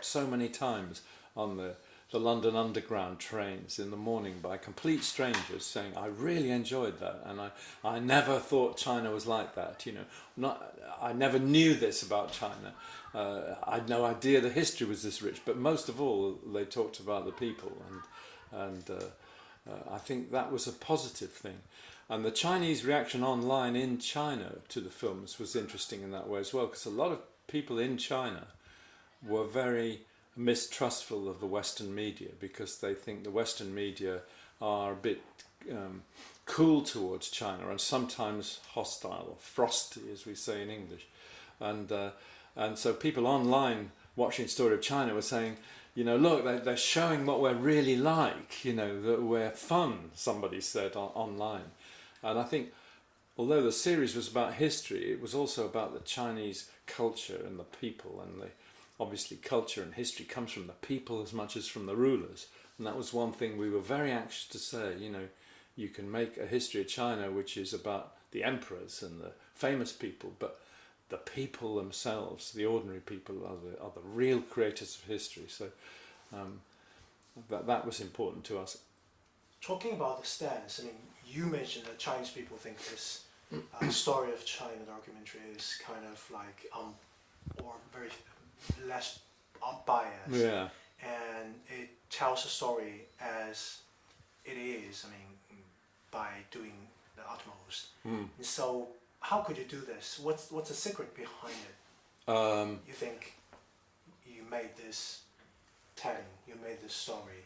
stopped so many times on the London Underground trains in the morning by complete strangers saying, I really enjoyed that, and I never thought China was like that, you know. I never knew this about China. I had no idea the history was this rich, but most of all they talked about the people, and I think that was a positive thing. And the Chinese reaction online in China to the films was interesting in that way as well, because a lot of people in China were very mistrustful of the Western media, because they think the Western media are a bit cool towards China and sometimes hostile, or frosty as we say in English. And so people online watching Story of China were saying, you know, look, they're showing what we're really like, you know, that we're fun, somebody said online. And I think, although the series was about history, it was also about the Chinese culture and the people, and obviously culture and history comes from the people as much as from the rulers. And that was one thing we were very anxious to say, you know, you can make a history of China which is about the emperors and the famous people, but the people themselves, the ordinary people, are the real creators of history. So that was important to us. Talking about the stance, I mean, you mentioned that Chinese people think this Story of China documentary is kind of like or very less unbiased. Yeah. And it tells the story as it is, I mean, by doing the utmost. And so how could you do this? What's the secret behind it? You think you made this telling, you made this story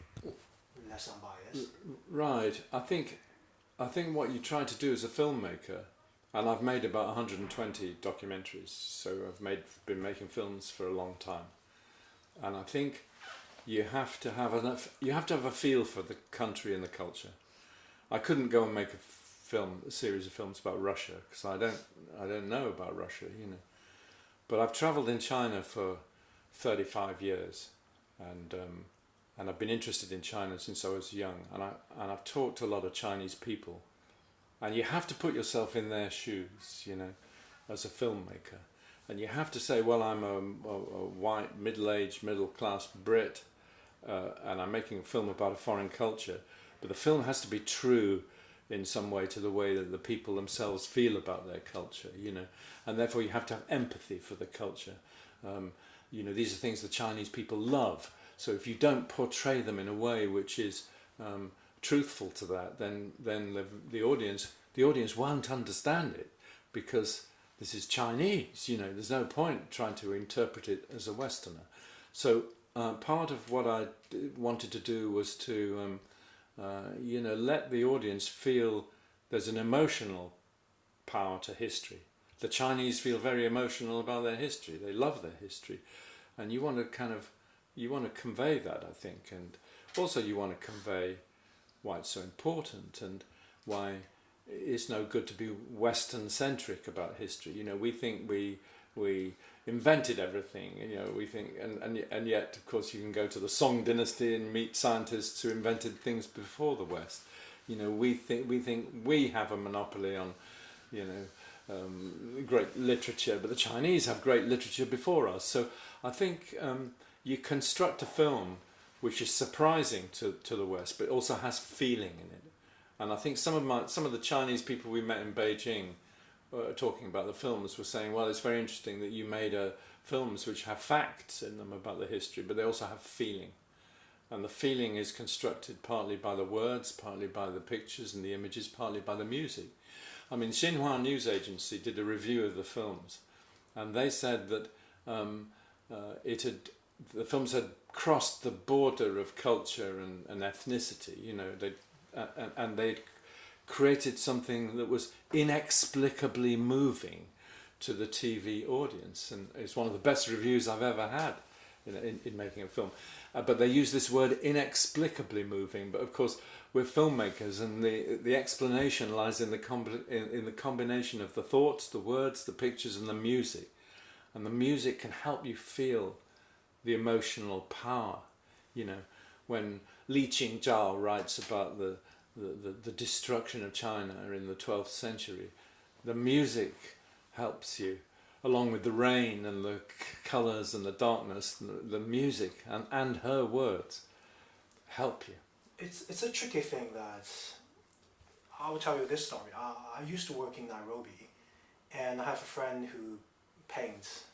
less unbiased? Right. I think what you try to do as a filmmaker, and I've made about 120 documentaries, so I've been making films for a long time, and I think you have to have a feel for the country and the culture. I couldn't go and make a series of films about Russia, because I don't know about Russia, you know. But I've travelled in China for 35 years, and I've been interested in China since I was young, and I've talked to a lot of Chinese people, and you have to put yourself in their shoes, you know, as a filmmaker, and you have to say, well, I'm a white, middle-aged, middle-class Brit, and I'm making a film about a foreign culture, but the film has to be true in some way to the way that the people themselves feel about their culture, you know, and therefore you have to have empathy for the culture. You know, these are things the Chinese people love. So if you don't portray them in a way which is truthful to that, then the audience won't understand it, because this is Chinese. You know, there's no point trying to interpret it as a Westerner. So part of what I wanted to do was to you know, let the audience feel there's an emotional power to history. The Chinese feel very emotional about their history. They love their history, and you want to convey that, I think, and also you want to convey why it's so important and why it's no good to be Western centric about history. You know, we think we invented everything, you know, we think, and yet of course you can go to the Song dynasty and meet scientists who invented things before the West. You know, we think we have a monopoly on, you know, great literature, but the Chinese have great literature before us. So I think you construct a film which is surprising to the West, but also has feeling in it. And I think some of the Chinese people we met in Beijing, talking about the films, were saying, well, it's very interesting that you made films which have facts in them about the history, but they also have feeling. And the feeling is constructed partly by the words, partly by the pictures and the images, partly by the music. I mean, Xinhua News Agency did a review of the films, and they said that the films had crossed the border of culture and ethnicity. You know, they'd created something that was inexplicably moving to the TV audience, and it's one of the best reviews I've ever had in making a film. But they use this word inexplicably moving, but of course we're filmmakers, and the explanation lies in the combination of the thoughts, the words, the pictures and the music. And the music can help you feel the emotional power. You know, when Li Qingzhao writes about the destruction of China in the 12th century, the music helps you. along with the rain and the colours and the darkness, and the music and her words, help you. It's a tricky thing that I will tell you this story. I used to work in Nairobi, and I have a friend who paints,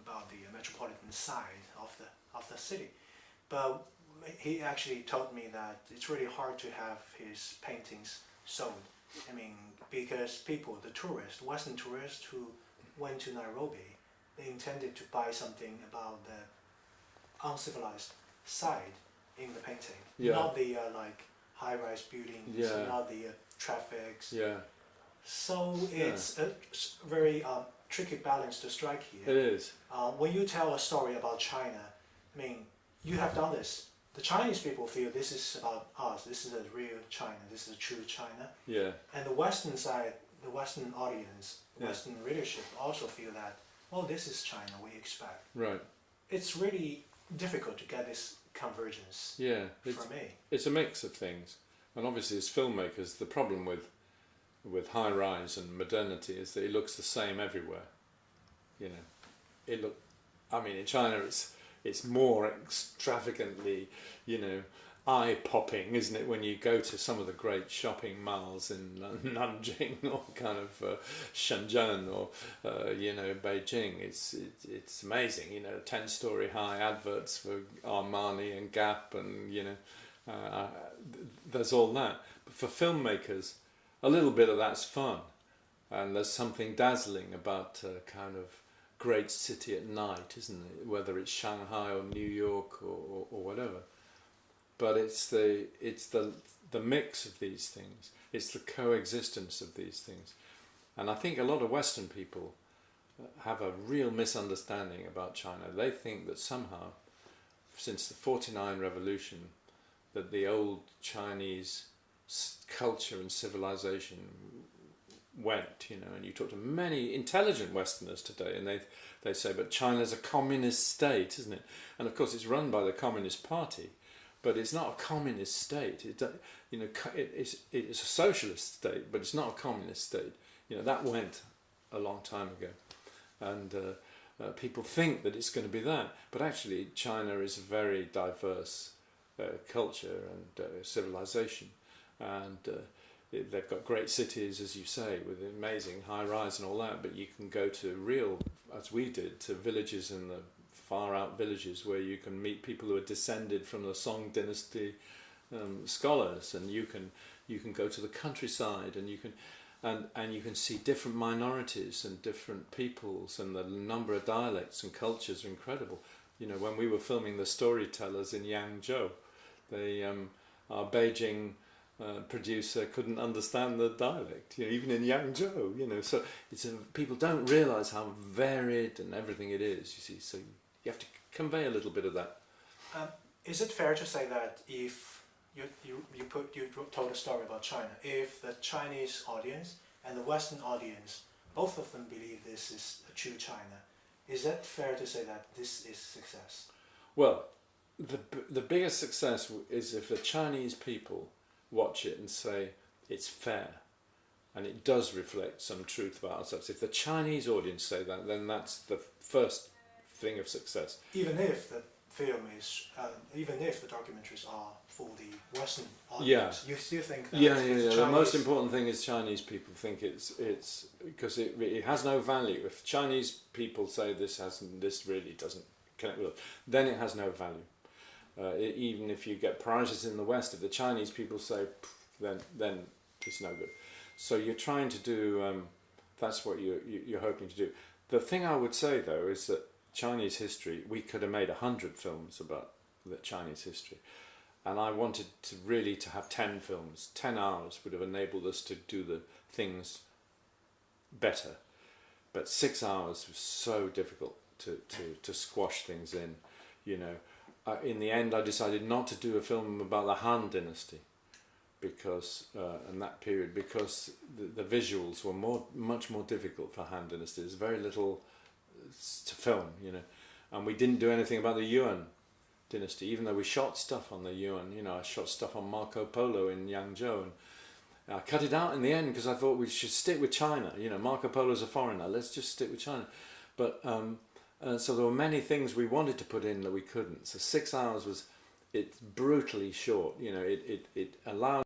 about the metropolitan side of the city. But he actually told me that it's really hard to have his paintings sold. Because people, the tourists, Western tourists who went to Nairobi, they intended to buy something about the uncivilized side in the painting, Yeah. not the high-rise buildings, Yeah. not the traffics. Yeah, So it's a very tricky balance to strike here. it is. When you tell a story about China, you have done this. The Chinese people feel this is about us. This is a real China. This is a true China. Yeah, And the Western side, the Western audience, the Yeah. Western readership also feel that, oh, this is China we expect. right. It's really difficult to get this convergence Yeah, it's, for me. it's a mix of things. And obviously as filmmakers, the problem with high rise and modernity is that it looks the same everywhere. You know, in China it's more extravagantly, eye-popping, isn't it, when you go to some of the great shopping malls in Nanjing or kind of Shenzhen or Beijing. It's amazing, 10-story high adverts for Armani and Gap, and there's all that. But for filmmakers, a little bit of that's fun, and there's something dazzling about kind of great city at night, isn't it? Whether it's Shanghai or New York or whatever. But it's the mix of these things. It's the coexistence of these things. And I think a lot of Western people have a real misunderstanding about China. They think that somehow, since the 49 revolution, that the old Chinese culture and civilization went, and you talk to many intelligent Westerners today, and they say, but China's a communist state, isn't it? And of course it's run by the Communist Party, but it's not a communist state. It's a socialist state, but it's not a communist state. That went a long time ago, and people think that it's going to be that, but actually China is a very diverse culture and civilization, and they've got great cities, as you say, with amazing high rise and all that, but you can go to real, as we did, to villages in the far out villages where you can meet people who are descended from the Song dynasty scholars, and you can go to the countryside, and you can see different minorities and different peoples, and the number of dialects and cultures are incredible. When we were filming The Storytellers in Yangzhou, our Beijing producer couldn't understand the dialect, even in Yangzhou, so people don't realise how varied and everything it is, you see, so you have to convey a little bit of that. Is it fair to say that if you told a story about China, if the Chinese audience and the Western audience, both of them believe this is a true China, is it fair to say that this is success? Well, the biggest success is if the Chinese people watch it and say it's fair and it does reflect some truth about ourselves. If the Chinese audience say that, then that's the first thing of success. Even if the film is, even if the documentaries are for the Western audience, you still think that Chinese... The most important thing is Chinese people think it's because it has no value. If Chinese people say this really doesn't connect with us, then it has no value. Even if you get prizes in the West, if the Chinese people say, then it's no good. So you're trying to do, that's what you're hoping to do. The thing I would say though is that Chinese history, we could have made 100 films about the Chinese history, and I wanted to have 10 films. 10 hours would have enabled us to do the things better, but 6 hours was so difficult to squash things in, In the end, I decided not to do a film about the Han Dynasty, because in that period, because the visuals were much more difficult for Han Dynasty. There's very little to film, and we didn't do anything about the Yuan Dynasty, even though we shot stuff on the Yuan. I shot stuff on Marco Polo in Yangzhou, I cut it out in the end because I thought we should stick with China. You know, Marco Polo's a foreigner. Let's just stick with China. But so there were many things we wanted to put in that we couldn't. So 6 hours was, it's brutally short. You know, it allowed